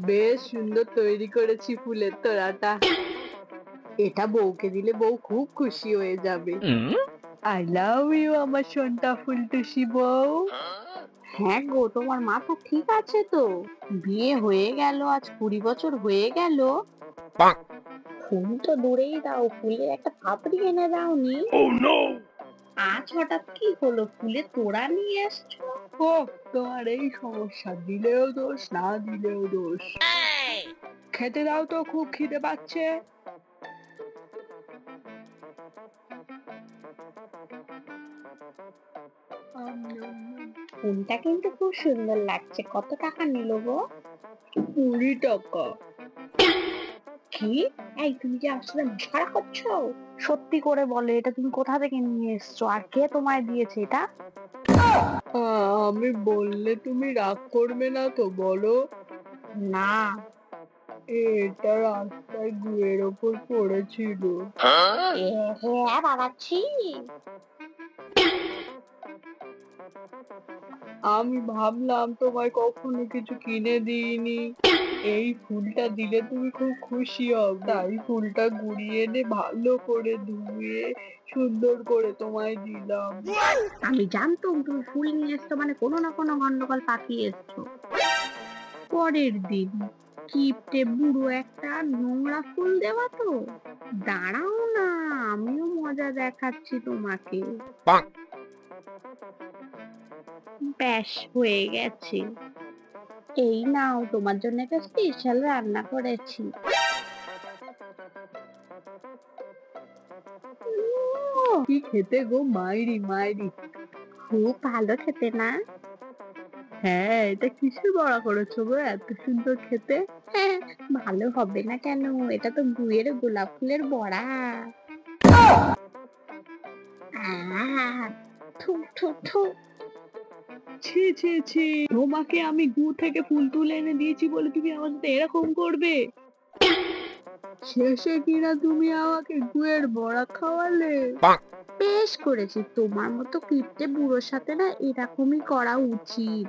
বেশ সুন্দর তৈরি করেছি ফুলের তোড়াটা। এটা বউকে দিলে বউ খুব খুশি হয়ে যাবে। আই লাভ ইউ আমার সোনটা ফুলটুসি বউ। হ্যাঁ গো, তোমার মাথা ঠিক আছে তো? বিয়ে হয়ে গেল, আজ 20 বছর হয়ে গেল। ফুল তো দূরেই দাও, ফুলের একটা পাপড়ি এনে দাওনি। আজ হঠাৎ কি হলো, ফুলের তোড়া নিয়ে এসছো? ও, তোমার এই সমস্যা, দিলেও দোষ না দিলেও দোষ। খেতে দাও তো, খুব খিদে পাচ্ছে। ফুলটা কিন্তু খুব সুন্দর লাগছে, কত টাকা নিল গো? 20 টাকা। কি? এই তুমি কি আমার সাথে মশকরা করছো? সত্যি করে বলে, এটা তুমি কোথা থেকে নিয়ে এসছো, আর কে তোমায় দিয়েছে এটা? আমি বললে তুমি রাগ করবে না তো, বলো। না, এটা রাস্তায় গুয়ের ওপর পড়েছিল। হ্যাঁ বাবাচ্ছি। আমি ভাবলাম তোমায় কখনো কিছু কিনে দিইনি, এই ফুলটা দিলে তুমি খুব খুশি হবে, তাই ফুলটা গুড়িয়ে এনে ভালো করে ধুয়ে সুন্দর করে তোমায় দিলাম। আমি জানতাম তুমি ফুল নিয়ে এসছো মানে কোনো না কোনো গন্ডগোল পাকিয়ে এসছো। পরের দিন কিপটে বুড়ো একটা নোংরা ফুল দেওয়া তো। দাঁড়াও না, আমিও মজা দেখাচ্ছি তোমাকে। ব্যাস হয়ে গেছে, এই নাও তোমার জন্য একটা স্পেশাল রান্না করেছি। কি খেতে গো, মাইরি মাইরি। খুব ভালো খেতে না? হ্যাঁ, এটা কিসের বড়া করেছো গো, এত সুন্দর খেতে? হ্যাঁ, ভালো হবে না কেন, এটা তো গুয়ের গোলাপ ফুলের বড়া। আহ, থু থু থু। ছি ছি ছি, তোমাকে আমি গু থেকে ফুল তুলে এনে দিয়েছি বলে তুমি আমার সাথে এরকম করবে? শেষে কিনা তুমি আমাকে গুয়ের বড়া খাওয়ালে। বেশ করেছি, তোমার মতো কিপটে বুড়োর সাথে না এরকমই করা উচিত।